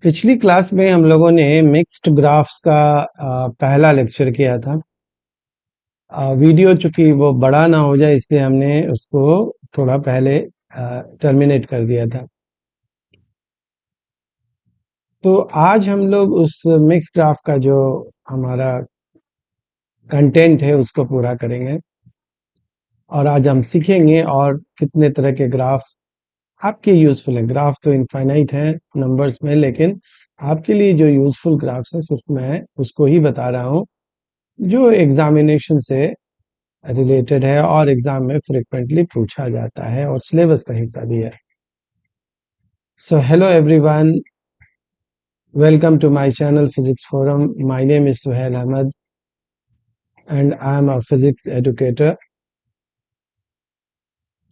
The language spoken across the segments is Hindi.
पिछली क्लास में हम लोगों ने मिक्स्ड ग्राफ्स का पहला लेक्चर किया था। वीडियो चूंकि वो बड़ा ना हो जाए इसलिए हमने उसको थोड़ा पहले टर्मिनेट कर दिया था। तो आज हम लोग उस मिक्स्ड ग्राफ का जो हमारा कंटेंट है उसको पूरा करेंगे और आज हम सीखेंगे और कितने तरह के ग्राफ आपके यूजफुल हैं। ग्राफ तो इनफाइनाइट हैं नंबर्स में, लेकिन आपके लिए जो यूजफुल ग्राफ्स हैं सिर्फ मैं उसको ही बता रहा हूँ जो एग्जामिनेशन से रिलेटेड है और एग्जाम में फ्रिक्वेंटली पूछा जाता है और सिलेबस का हिस्सा भी है। So hello everyone, welcome to my channel physics forum. My name is Suhail Ahmed and I am a physics educator.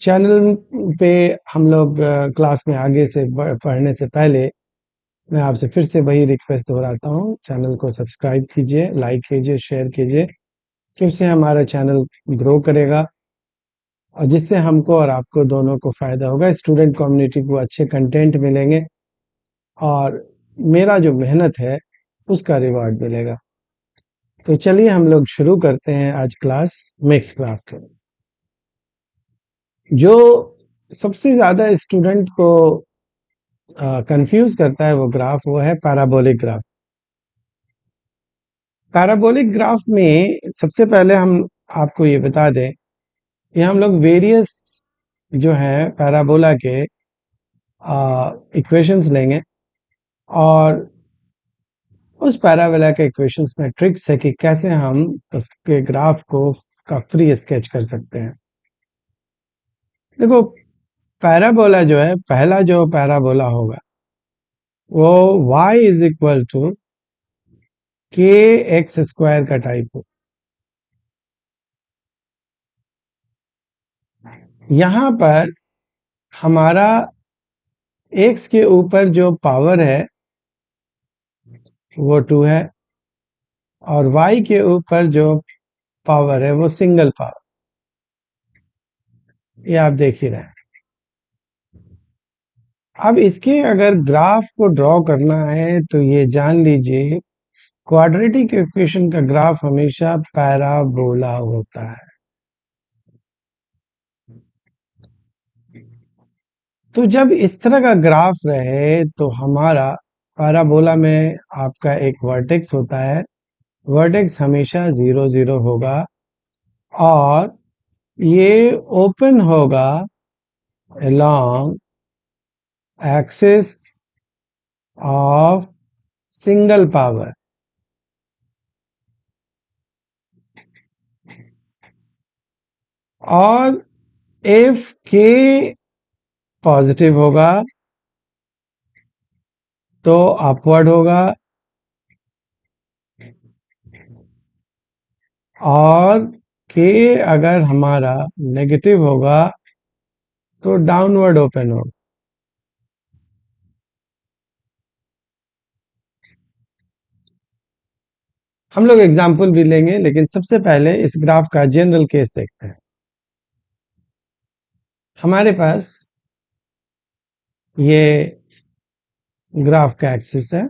Channel पे हम लोग क्लास में आगे से पढ़ने से पहले मैं आपसे फिर से वही रिक्वेस्ट दोहराता हूँ, चैनल को सब्सक्राइब कीजिए, लाइक कीजिए, शेयर कीजिए, क्योंकि हमारा चैनल ग्रो करेगा और जिससे हमको और आपको दोनों को फायदा होगा। स्टूडेंट कम्युनिटी को अच्छे कंटेंट मिलेंगे और मेरा जो मेहनत है उसका रिवॉर्ड मिलेगा। तो चलिए हम लोग शुरू करते हैं आज क्लास मिक्स ग्राफ के। जो सबसे ज्यादा स्टूडेंट को कंफ्यूज करता है वो ग्राफ, वो है पैराबोलिक ग्राफ। पैराबोलिक ग्राफ में सबसे पहले हम आपको ये बता दें कि हम लोग वेरियस जो है पैराबोला के इक्वेशंस लेंगे और उस पैराबोला के इक्वेशंस में ट्रिक्स है कि कैसे हम उसके ग्राफ को का फ्री स्केच कर सकते हैं। देखो, पैराबोला जो है, पहला जो पैराबोला होगा वो y is equal to K x square का टाइप हो। यहां पर हमारा x के ऊपर जो पावर है वो 2 है और y के ऊपर जो पावर है वो सिंगल पावर, ये आप देख ही रहे हैं। अब इसके अगर ग्राफ को ड्रॉ करना है तो ये जान लीजिए, क्वाड्रेटिक इक्वेशन का ग्राफ हमेशा पैराबोला होता है। तो जब इस तरह का ग्राफ रहे तो हमारा पैराबोला में आपका एक वर्टेक्स होता है, वर्टेक्स हमेशा 0 0 होगा और ये ओपन होगा along axis of single power. और इफ के पॉजिटिव होगा तो अपवर्ड होगा और के अगर हमारा नेगेटिव होगा तो डाउनवर्ड ओपन होगा। हम लोग एग्जाम्पल भी लेंगे, लेकिन सबसे पहले इस ग्राफ का जनरल केस देखते हैं। हमारे पास ये ग्राफ का एक्सिस है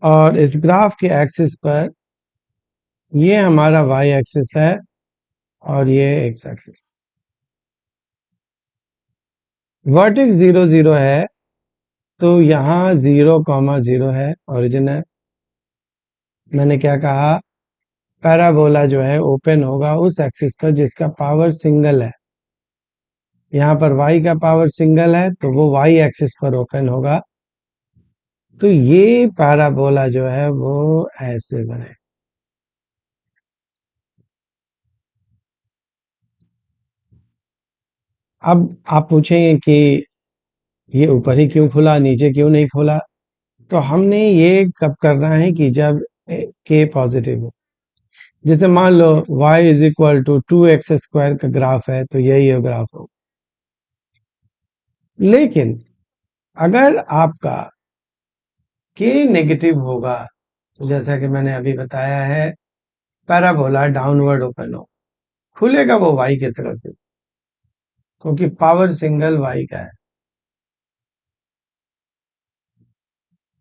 और इस ग्राफ के एक्सिस पर ये हमारा वाई एक्सिस है और ये एक्स एक्सिस। वर्टेक्स 0 0 है तो यहाँ 0 0 है, ओरिजिन है। मैंने क्या कहा, पैराबोला जो है ओपन होगा उस एक्सिस पर जिसका पावर सिंगल है। यहाँ पर y का पावर सिंगल है तो वो y एक्सिस पर ओपन होगा। तो ये पैराबोला जो है वो ऐसे बने। अब आप पूछेंगे कि ये ऊपर ही क्यों खुला, नीचे क्यों नहीं खुला? तो हमने ये कब करना है कि जब k पॉजिटिव हो। जैसे मान लो y is equal to 2x square का ग्राफ है तो यही ग्राफ हो। लेकिन अगर आपका k नेगेटिव होगा तो जैसा कि मैंने अभी बताया है, पैराबोला डाउनवर्ड ओपन हो, खुलेगा वो y की तरफ से। क्योंकि पावर सिंगल y का है।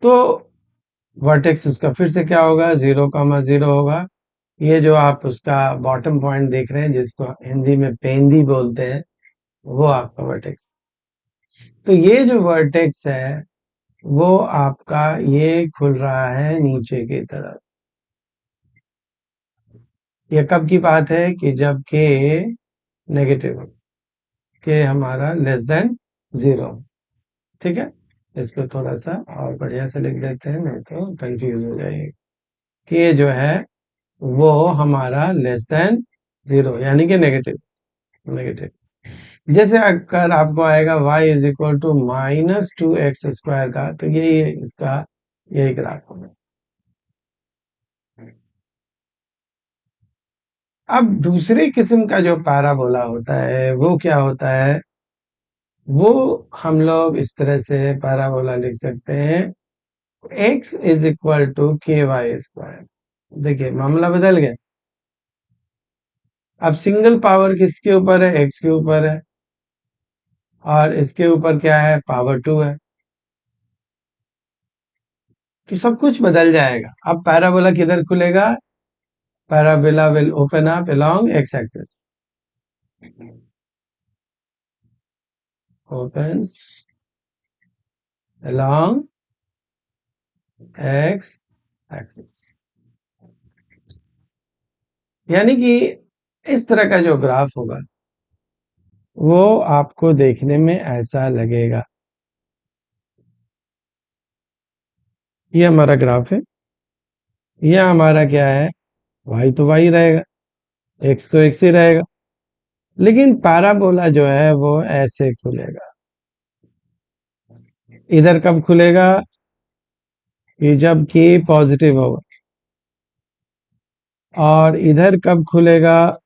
तो वर्टेक्स उसका फिर से क्या होगा, 0,0 होगा। ये जो आप उसका बॉटम पॉइंट देख रहे हैं, जिसको हिंदी में पेंदी बोलते हैं, वो आपका वर्टेक्स। तो ये जो वर्टेक्स है वो आपका ये खुल रहा है नीचे की तरफ। ये कब की बात है कि जब के नेगेटिव, के हमारा लेस देन 0। ठीक है, इसको थोड़ा सा और बढ़िया से लिख देते हैं, नहीं तो कंफ्यूज हो जाएगी। के जो है वो हमारा लेस देन 0 यानी कि नेगेटिव। नेगेटिव जैसे अगर आपको आएगा y is equal to -2x² का, तो यही है इसका, यही ग्राफ होगा। अब दूसरी किस्म का जो पैराबोला होता है वो क्या होता है, वो हम लोग इस तरह से पैराबोला लिख सकते हैं, x is equal to ky²। देखिए मामला बदल गया। अब सिंगल पावर किसके ऊपर है, x के ऊपर है, और इसके ऊपर क्या है, पावर 2 है। तो सब कुछ बदल जाएगा। अब पैराबोला किधर खुलेगा, parabola will open up along x axis, opens along x axis, यानी कि इस तरह का जो ग्राफ होगा वो आपको देखने में ऐसा लगेगा। ये हमारा ग्राफ है, ये हमारा क्या है, y तो y रहेगा, x तो x ही रहेगा, लेकिन पैराबोला जो है वो ऐसे खुलेगा। इधर कब खुलेगा, ये जब k पॉजिटिव होगा, और इधर कब खुलेगा,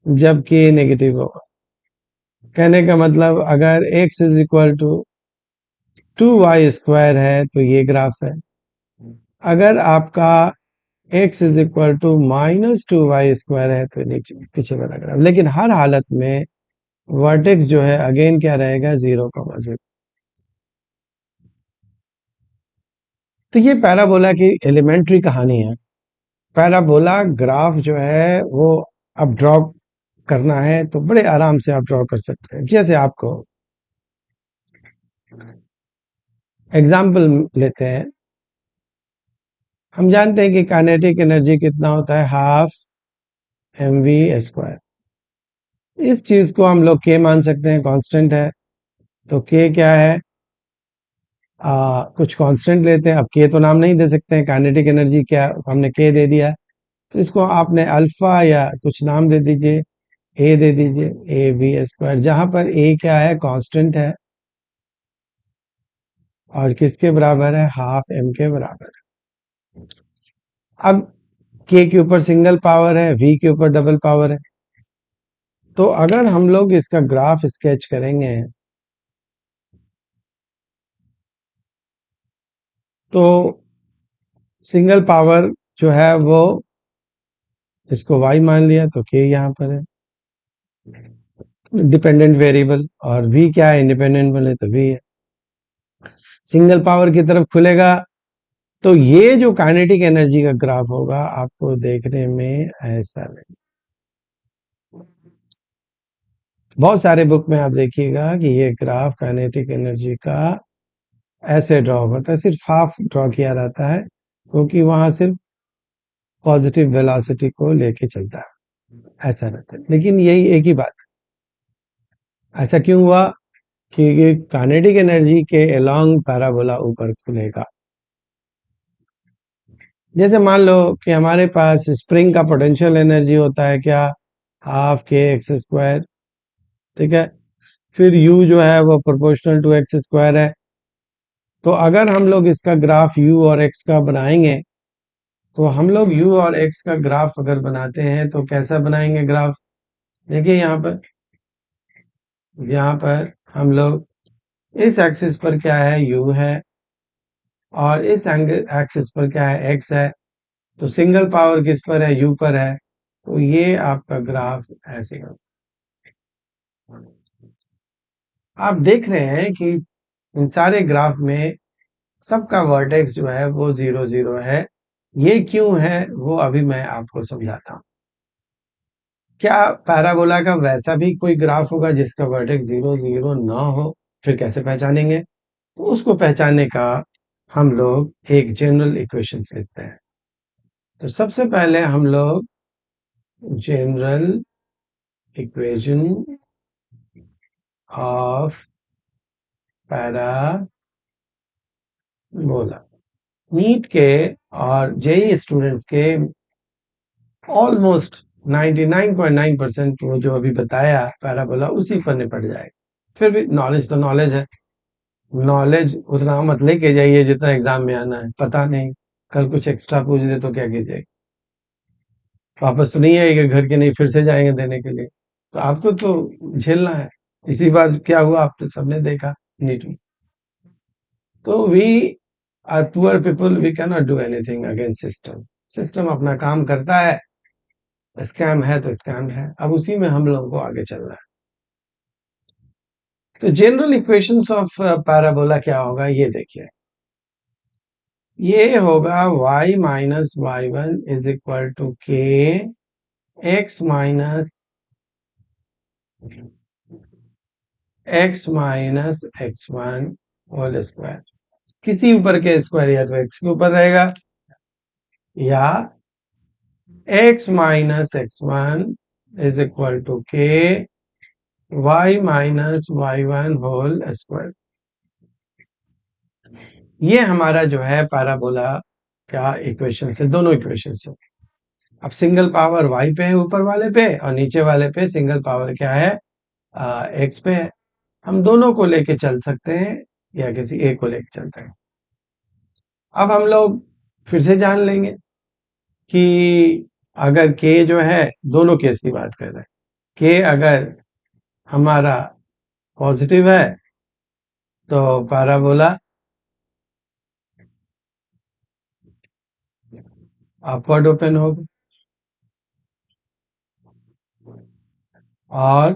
जब k नेगेटिव होगा। कहने का मतलब अगर x is equal to 2y² है तो ये ग्राफ है। अगर आपका x is equal to -2y² है तो नीचे पीछे वाला ग्राफ। लेकिन हर हालत में वर्टेक्स जो है अगेन क्या रहेगा, 0,0। तो ये पैराबोला की एलिमेंट्री कहानी है। पैराबोला ग्राफ जो है वो अब ड्रॉ करना है तो बड़े आराम से आप ड्रॉ कर सकते हैं। जैसे आपको एग्जाम्पल लेते हैं, हम जानते हैं कि काइनेटिक एनर्जी कितना होता है, हाफ mv²। इस चीज को हम लोग k मान सकते हैं, कांस्टेंट है। तो k क्या है, कुछ कांस्टेंट लेते हैं। अब k तो नाम नहीं दे सकते हैं, काइनेटिक एनर्जी क्या, हमने k दे दिया है, तो इसको आपने अल्फा या कुछ नाम दे दीजिए, a दे दीजिए, av², जहां पर a क्या है, कांस्टेंट है, और किसके बराबर है, हाफ m के बराबर है। अब k के ऊपर सिंगल पावर है, v के ऊपर डबल पावर है। तो अगर हम लोग इसका ग्राफ स्केच करेंगे तो सिंगल पावर जो है वो, इसको y मान लिया तो k यहाँ पर है डिपेंडेंट वेरिएबल, और v क्या है, इंडिपेंडेंट वाले, तो v है। सिंगल पावर की तरफ खुलेगा तो ये जो काइनेटिक एनर्जी का ग्राफ होगा आपको देखने में ऐसा लगेगा। बहुत सारे बुक में आप देखिएगा कि ये ग्राफ काइनेटिक एनर्जी का ऐसे ड्रॉ होता है, सिर्फ हाफ ड्रॉ किया रहता है, क्योंकि वहां सिर्फ पॉजिटिव वेलोसिटी को लेके चलता है, ऐसा रहता है। लेकिन यही एक ही बात, ऐसा क्यों हुआ कि काइनेटिक एनर्जी के अलोंग पैराबोला ऊपर खुलेगा। जैसे मान लो कि हमारे पास स्प्रिंग का पोटेंशियल एनर्जी होता है क्या, हाफ k x²। ठीक है, फिर u जो है वो प्रोपोर्शनल टू x²। है तो अगर हम लोग इसका ग्राफ u और x का बनाएंगे, तो हम लोग u और x का ग्राफ अगर बनाते हैं तो कैसा बनाएंगे ग्राफ, देखिए यहाँ पर हम लोग इस एक्सिस पर क्या है, u है, और इस एक्सिस पर क्या है, x है। तो सिंगल पावर किस पर है, u पर है। तो ये आपका ग्राफ ऐसे होगा। आप देख रहे हैं कि इन सारे ग्राफ में सबका वर्टेक्स जो है वो 0 0 है। ये क्यों है वो अभी मैं आपको समझाता हूँ। क्या पैराबोला का वैसा भी कोई ग्राफ होगा जिसका वर्टेक्स 0 0 ना हो? फिर कैसे पहचानेंगे? तो उसको पहचानने का हम लोग एक जनरल इक्वेशंस लिखते हैं। तो सबसे पहले हम लोग general equation of parabola, NEET के और जेई स्टूडेंट्स के ऑलमोस्ट 99.9% वो जो अभी बताया पैराबोला उसी पर निपट जाएगा। फिर भी नॉलेज तो नॉलेज है, नॉलेज उतना मत लेके जाइए जितना एग्जाम में आना है। पता नहीं कल कुछ एक्स्ट्रा पूछ दे तो क्या कीजिएगा? वापस तो नहीं आएगा घर के, नहीं फिर से जाएंगे देने के लिए। तो आपको तो झेलना है। इसी बार क्या हुआ आप सबने देखा नीट में। तो we are poor people, we can not do anything against system. System अपना काम करता है, स्कैम है तो स्कैम है, अब उसी में हम लोगों को आगे चलना है। तो जनरल इक्वेशंस ऑफ पैराबोला क्या होगा ये देखिए। ये होगा y minus Y one is equal to K X minus x one whole square. किसी ऊपर के स्क्वायर या तो x के ऊपर रहेगा या x minus x one is equal to k y minus Y one whole square. ये हमारा जो है पैराबोला का इक्वेशन है, दोनों इक्वेशन है। अब सिंगल पावर y पे है ऊपर वाले पे और नीचे वाले पे सिंगल पावर क्या है x पे है। हम दोनों को लेके चल सकते हैं या किसी एक को लेके चलते हैं। अब हम लोग फिर से जान लेंगे कि अगर k जो है, दोनों केस की बात कर रहे हैं, k अगर हमारा पॉजिटिव है तो पैराबोला अपवर्ड ओपन होगा और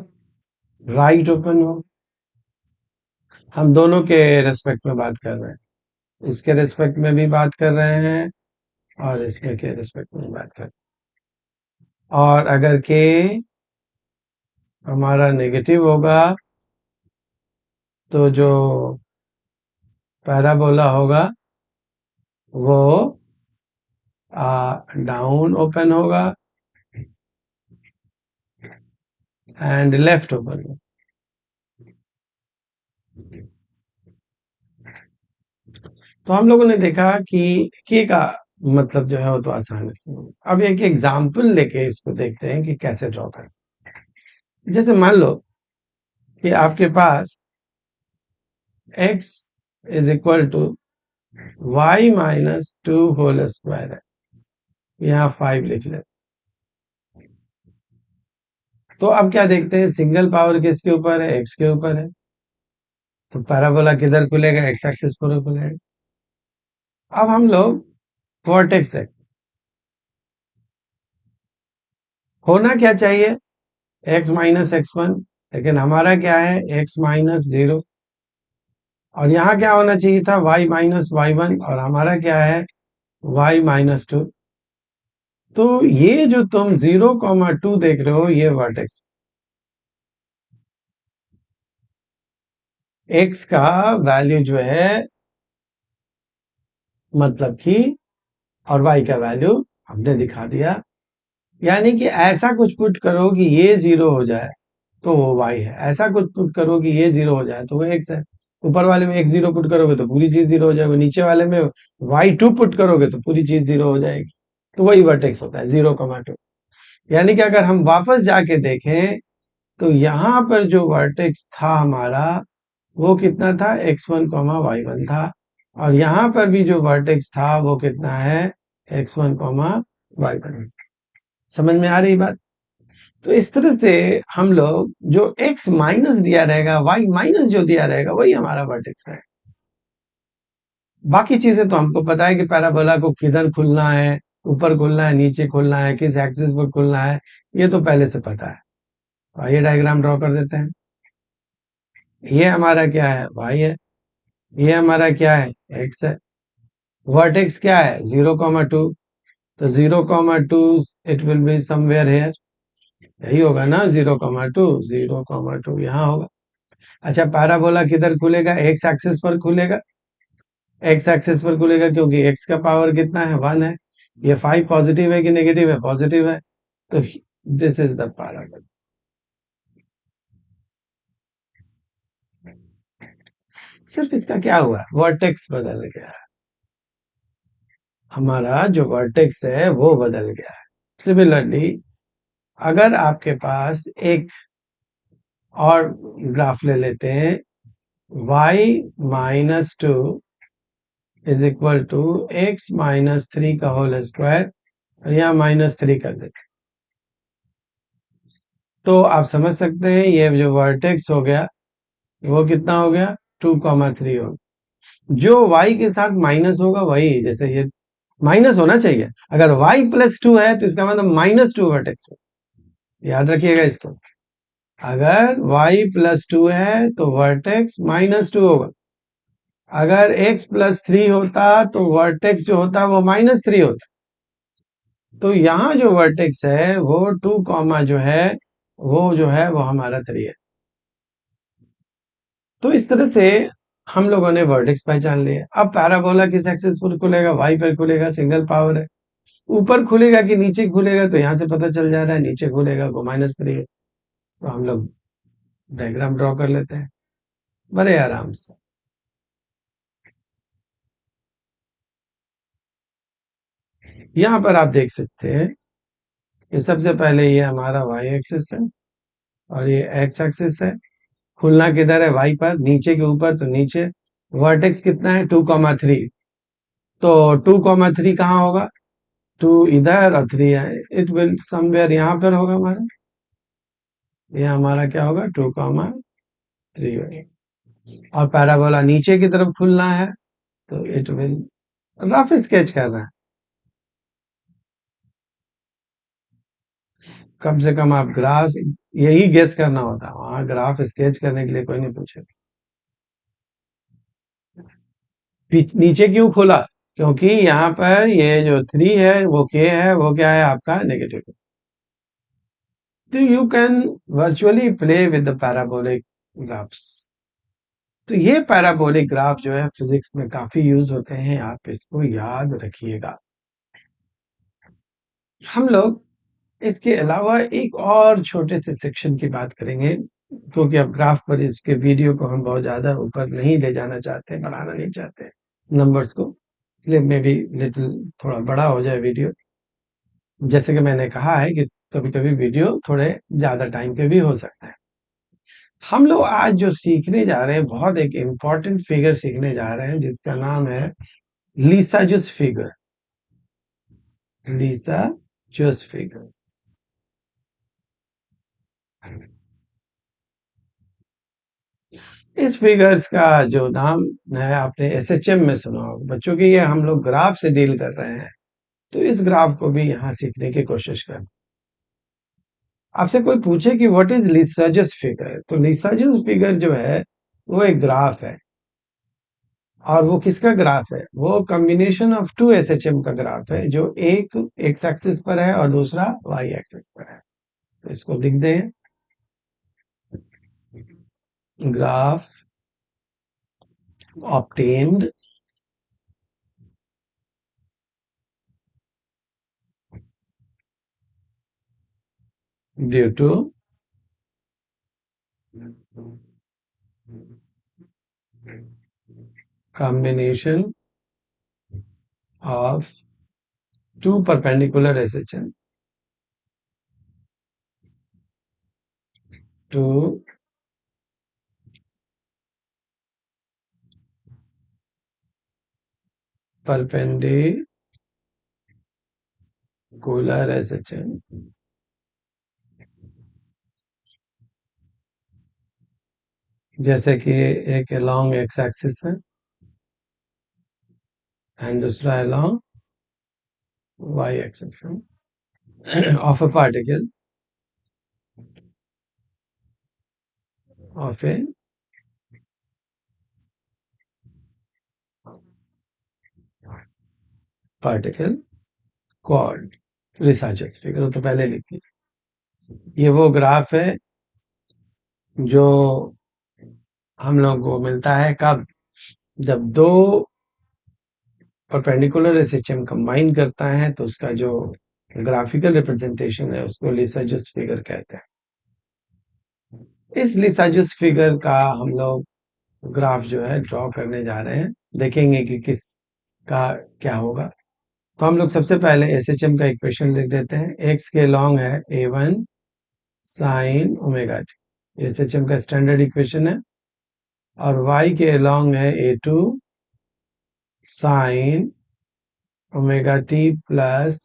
राइट ओपन होगा। हम दोनों के रेस्पेक्ट में बात कर रहे हैं, इसके रेस्पेक्ट में भी बात कर रहे हैं और इसके के रेस्पेक्ट में बात कर रहे हैं। और अगर के हमारा नेगेटिव होगा तो जो पैराबोला होगा वो डाउन ओपन होगा एंड लेफ्ट ओपन होगा। तो हम लोगों ने देखा कि के का मतलब जो है वो तो आसान है। अब एक एग्जाम्पल लेके इसको देखते हैं कि कैसे ड्रॉ करें। जैसे मान लो कि आपके पास x is equal to y minus two whole square है, यहाँ 5 लिख लेते। तो अब क्या देखते हैं, सिंगल पावर किसके ऊपर है, x के ऊपर है। तो पैराबोला किधर खुलेगा, x एक्सिस पर खुलेगा। अब हम लोग वर्टेक्स है, होना क्या चाहिए x माइनस एक्स वन, लेकिन हमारा क्या है x माइनस जीरो। और यहाँ क्या होना चाहिए था y माइनस वाई वन, और हमारा क्या है y माइनस टू। तो ये जो तुम 0,2 देख रहे हो ये वर्टेक्स, x का वैल्यू जो है मतलब कि, और y का वैल्यू हमने दिखा दिया। यानी कि ऐसा कुछ पुट करो कि ये 0 हो जाए तो वो y है, ऐसा कुछ पुट करो कि ये 0 हो जाए तो वो x है। ऊपर वाले में x 0 पुट करोगे तो पूरी चीज 0 हो जाएगी, नीचे वाले में y2 पुट करोगे तो पूरी चीज 0 हो जाएगी। तो वही वर्टेक्स होता है 0,2। यानी कि अगर हम वापस जाके देखें तो यहाँ पर जो वर्टेक्स था हमारा वो कितना था, x1, y1 था। और यहाँ पर भी जो वर्टेक्स था वो कितना है, x1, y1। समझ में आ रही बात? तो इस तरह से हम लोग जो x माइनस दिया रहेगा, y माइनस जो दिया रहेगा वही हमारा वर्टेक्स है। बाकी चीजें तो हमको पता है कि पैराबोला को किधर खुलना है, ऊपर खुलना है, नीचे खुलना है, किस एक्सिस पर खुलना है, ये तो पहले से पता है। आइए डायग्राम ड्रॉ कर देते हैं। ये हमारा क्या है, y है। ये हमारा क्या है, x है। वर्टेक्स क्या है, 0,2। तो 0,2 it will be somewhere here, यही होगा ना, 0,2, 0,2 यहाँ होगा। अच्छा, पैराबोला किधर खुलेगा, एक्स एक्सिस पर खुलेगा। एक्स एक्सिस पर खुलेगा क्योंकि एक्स का पावर कितना है, 1 है। ये 5 पॉजिटिव है कि नेगेटिव है, पॉजिटिव है। तो दिस इज द पैराबोला। सिर्फ इसका क्या हुआ, वर्टेक्स बदल गया है। हमारा जो वर्टेक्स है वो बदल गया है। सिमिलरली अगर आपके पास एक और ग्राफ ले लेते हैं, y-2 is equal to x-3 का होल स्क्वायर, या -3 कर देते, तो आप समझ सकते हैं ये जो वर्टेक्स हो गया वो कितना हो गया, 2,3 हो गया। जो y के साथ माइनस होगा वही, जैसे ये माइनस होना चाहिए, अगर y+2 है तो इसका मतलब -2 वर्टेक्स हो, याद रखिएगा इसको। अगर y+2 है तो वर्टेक्स -2 होगा। अगर x+3 होता तो वर्टेक्स जो होता वो -3 होता। तो यहाँ जो वर्टेक्स है वो 2 कॉमा जो है वो हमारा 3 है। तो इस तरह से हम लोगों ने वर्टेक्स पहचान लिए। अब पैराबोला किस एक्सिस पर खुलेगा, वाई पर खुलेगा, सिंगल पावर है। ऊपर खुलेगा कि नीचे खुलेगा, तो यहाँ से पता चल जा रहा है नीचे खुलेगा, वो -3 है। तो हम लोग डायग्राम ड्रॉ कर लेते हैं बड़े आराम से। यहाँ पर आप देख सकते हैं कि सबसे पहले ये हमारा वाई एक्सिस है और ये एक्स एक्सिस है। खुलना किधर है, वाई पर, नीचे के ऊपर, तो नीचे। वर्टेक्स कितना है, 2,3। तो 2,3 कहाँ होगा, 2 इधर और 3 है, इट विल समवेयर यहाँ पर होगा हमारा। ये हमारा क्या होगा, 2,3 होगा। और पैराबोला नीचे की तरफ खुलना है तो इट विल, रफ स्केच करना है, कम से कम आप ग्राफ यही गेस करना होता है, वहां ग्राफ स्केच करने के लिए कोई नहीं पूछे। नीचे क्यों खोला, क्योंकि यहाँ पर ये जो 3 है वो के है, वो क्या है आपका, नेगेटिव। तो you can virtually play with the parabolic graphs. तो ये पैराबोलिक ग्राफ जो है फिजिक्स में काफी यूज होते हैं, आप इसको याद रखिएगा। हम लोग इसके अलावा एक और छोटे से सेक्शन की बात करेंगे, क्योंकि अब ग्राफ पर इसके वीडियो को हम बहुत ज्यादा ऊपर नहीं ले जाना चाहते, बढ़ाना नहीं चाहते नंबर्स को, इसलिए मे बी लिटिल थोड़ा बड़ा हो जाए वीडियो। जैसे कि मैंने कहा है कि कभी कभी वीडियो थोड़े ज्यादा टाइम के भी हो सकते हैं। हम लोग आज जो सीखने जा रहे हैं, बहुत एक इम्पॉर्टेंट फिगर सीखने जा रहे हैं जिसका नाम है लीसाजस फिगर। लीसाजस फिगर, इस फिगर्स का जो नाम है आपने एसएचएम में सुना होगा बच्चों की, ये हम लोग ग्राफ से डील कर रहे हैं, तो इस ग्राफ को भी यहाँ सीखने की कोशिश करें। आपसे कोई पूछे कि व्हाट इज लीसाजस फिगर, तो लीसाजस फिगर जो है वो एक ग्राफ है। और वो किसका ग्राफ है, वो कॉम्बिनेशन ऑफ टू एसएचएम का ग्राफ है, जो एक एक्स एक्सिस पर है और दूसरा वाई एक्सिस पर है। तो इसको लिख दें, graph obtained due to combination of two perpendicular SHM, two perpendicular SHM, जैसे कि एक along x axis है एंड दूसरा along y axis है of a particle of a particle called researchers figure, तो पहले लिख दी। ये वो ग्राफ है जो हम लोग को मिलता है कब, जब दो परपेंडिकुलर एसएचएम कंबाइन करता है तो उसका जो ग्राफिकल रिप्रेजेंटेशन है उसको लिसाजस फिगर कहते हैं। इस लिसाजस फिगर का हम लोग ग्राफ जो है ड्रॉ करने जा रहे हैं, देखेंगे कि किस का क्या होगा। तो हम लोग सबसे पहले एसएचएम का इक्वेशन लिख देते हैं। एक्स के लॉन्ग है a1 sine omega T, SHM का स्टैंडर्ड इक्वेशन है। और y के लॉन्ग है a2 sine omega T plus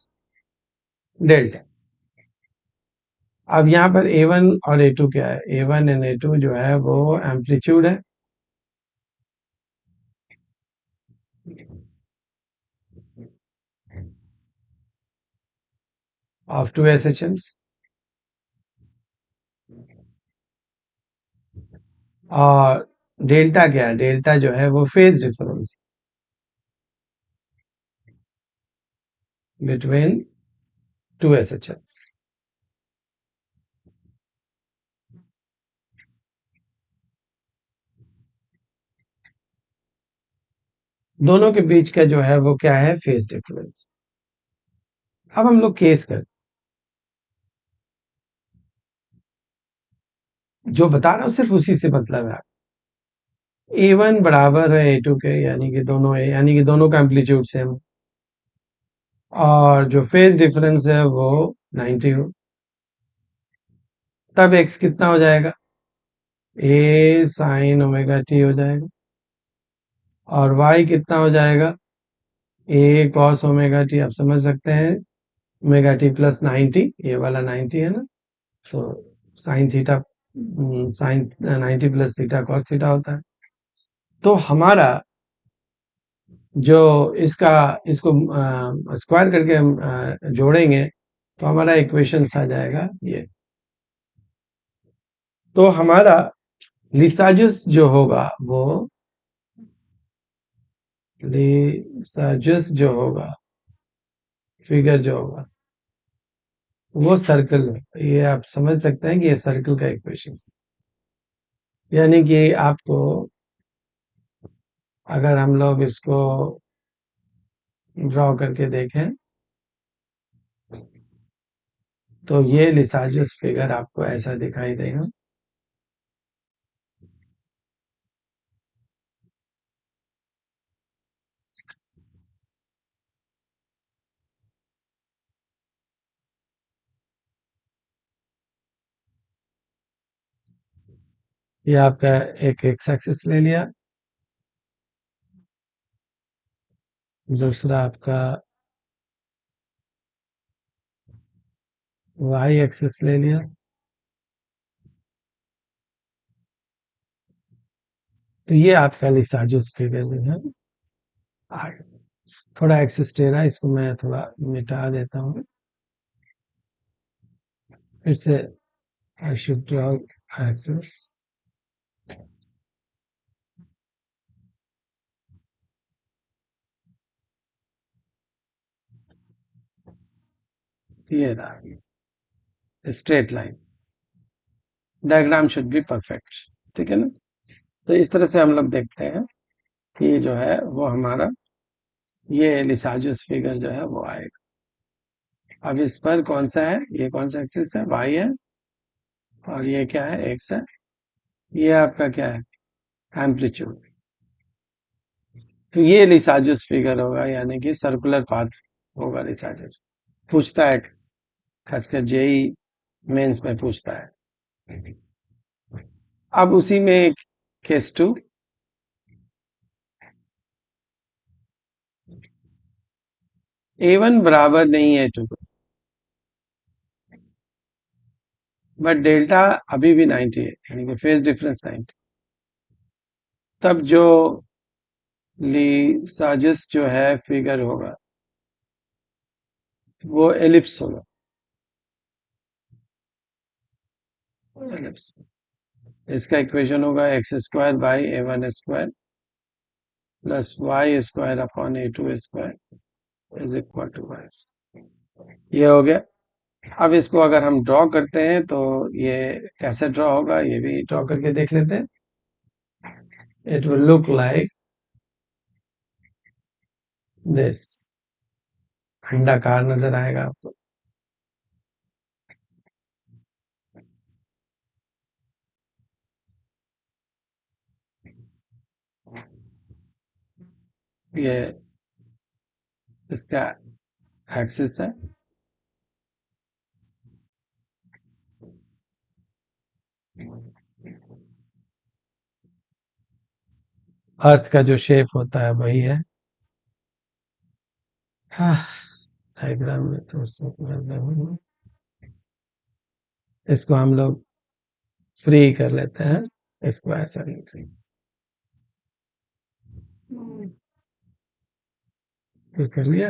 delta. अब यहाँ पर A1 और A2 क्या है, A1 एंड A2 जो है वो एम्पलीट्यूड है, ऑफ टू एसएचएम्स। और डेल्टा क्या है, डेल्टा जो है वो फेज डिफरेंस बिटवीन टू एसएचएम्स। दोनों के बीच का जो है वो क्या है, फेज डिफरेंस। अब हम लोग केस कर, जो बता रहा हूँ सिर्फ उसी से मतलब है। A1 बराबर है A2 के, यानी कि दोनों का एम्पलीट्यूड सेम, और जो फेज डिफरेंस है वो 90 हो। तब x कितना हो जाएगा, a साइन ओमेगा टी हो जाएगा। और y कितना हो जाएगा, a कॉस ओमेगा टी। आप समझ सकते हैं ओमेगा टी प्लस 90, ये वाला 90 है ना, तो sine theta, sine 90 plus theta cos theta होता है। तो हमारा जो इसका इसको स्क्वायर करके हम जोड़ेंगे तो हमारा इक्वेशन आ जाएगा ये। तो हमारा लिसाजस जो होगा वो, लिसाजस जो होगा फिगर जो होगा वो सर्कल है। ये आप समझ सकते हैं कि ये सर्कल का इक्वेशन, यानी कि आपको अगर हम लोग इसको ड्रॉ करके देखें तो ये लिसाजस फिगर आपको ऐसा दिखाई देगा। ये आपका एक एक्स एक्सिस ले लिया, दूसरा आपका वाई एक्सिस ले लिया। तो ये आपका लिसाजस फिगर जो है आ गया। थोड़ा एक्सिस टेढ़ा है, इसको मैं थोड़ा मिटा देता हूँ। फिर से आई शुड ड्रॉ एक्सिस। ये रहा straight line, diagram should be perfect, ठीक है ना। तो इस तरह से हम लोग देखते हैं कि जो है वो हमारा ये लिसाजस फिगर जो है वो आएगा। अब इस पर कौन सा है, ये कौन सा एक्सिस है, वाई है, और ये क्या है, एक्स है। ये आपका क्या है, एम्पलीट्यूड। तो ये लिसाजस फिगर होगा, यानी कि सर्कुलर पाथ होगा लिसाजस। पूछता है, खासकर जेई मेंस में पूछता है। अब उसी में केस टू, A1 बराबर नहीं है A2 को, बट डेल्टा अभी भी 90 है, यानी कि फेज डिफरेंस 90। तब जो लिसाजस जो है फिगर होगा वो एलिप्स होगा, एलिप्स। इसका इक्वेशन होगा x square by A1 square plus y square upon A2 square is equal to minus, ये हो गया। अब इसको अगर हम ड्रॉ करते हैं तो ये कैसे ड्रॉ होगा ये भी ड्रॉ करके देख लेते हैं। It will look like this, अंडाकार नजर आएगा आपको। ये इसका एक्सिस है। अर्थ का जो शेप होता है वही है। हाँ, डायग्राम में तो उससे इसको हम लोग फ्री कर लेते हैं, इसको ऐसा नहीं, फ्री कर लिया।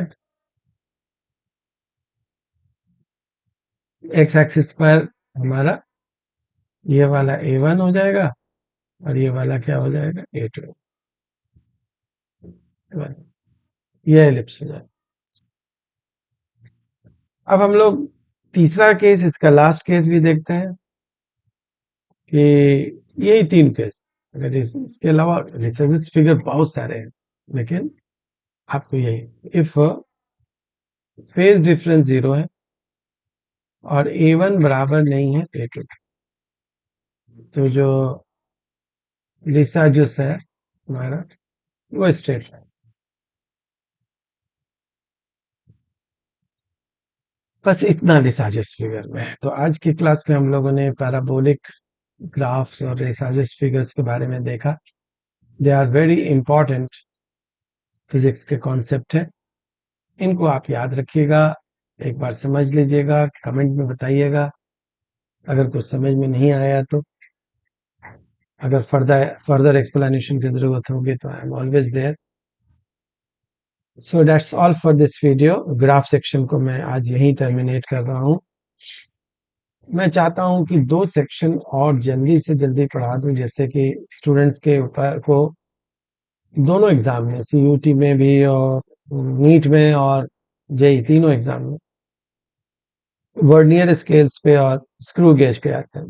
एक्स एक्सिस पर हमारा ये वाला A1 हो जाएगा और ये वाला क्या हो जाएगा A2, ये एलिप्स हो जाएगा। अब हम लोग तीसरा केस, इसका लास्ट केस भी देखते हैं कि यही तीन केस, अगर इसके अलावा रिसर्च फिगर बहुत सारे हैं, लेकिन आपको यही, इफ फेज डिफरेंस 0 है और A1 बराबर नहीं है A2, तो जो लिसाजस है हमारा वो स्ट्रेट है। बस इतना लिसाजस फिगर में है। तो आज की क्लास में हम लोगों ने पैराबोलिक ग्राफ्स और लिसाजस फिगर्स के बारे में देखा। They are very important physics के कॉन्सेप्ट है, इनको आप याद रखिएगा, एक बार समझ लीजिएगा, कमेंट में बताइएगा अगर कुछ समझ में नहीं आया तो। अगर फर्दर एक्सप्लेनेशन की जरूरत होगी तो I am always there. So that's all for this video. Graph section को मैं आज यहीं टर्मिनेट कर रहा हूँ। मैं चाहता हूँ कि 2 सेक्शन और जल्दी से जल्दी पढ़ा दूं, जैसे कि स्टूडेंट्स के ऊपर को दोनों एग्जाम में, CUT में भी और नीट में और जेई, तीनों एग्जाम में वर्नियर स्केल्स पे और स्क्रू गेज पे आते हैं।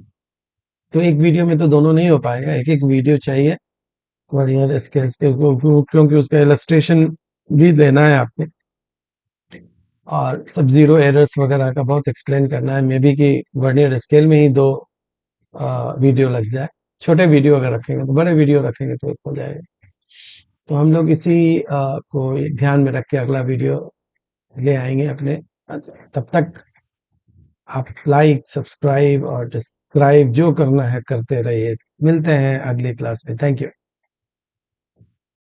तो एक वीडियो में तो दोनों नहीं हो पाएगा, एक एक वीडियो चाहिए वर्नियर स्केल्स के, क्योंकि उसका इलस्ट्रेशन भी देना है आपको और सब जीरो एरर्स वगैरह का बहुत एक्सप्लेन करना है। मे बी कि वर्नियर स्केल में ही 2 वीडियो लग जाए। छोटे वीडियो अगर रखेंगे तो, बड़े वीडियो रखेंगे तो हो जाएगा। तो हम लोग इसी को ध्यान में रख के अगला वीडियो ले आएंगे अपने। तब तक आप लाइक, सब्सक्राइब और डिस्क्राइब जो करना है करते रहिए। मिलते हैं अगली क्लास में। Thank you.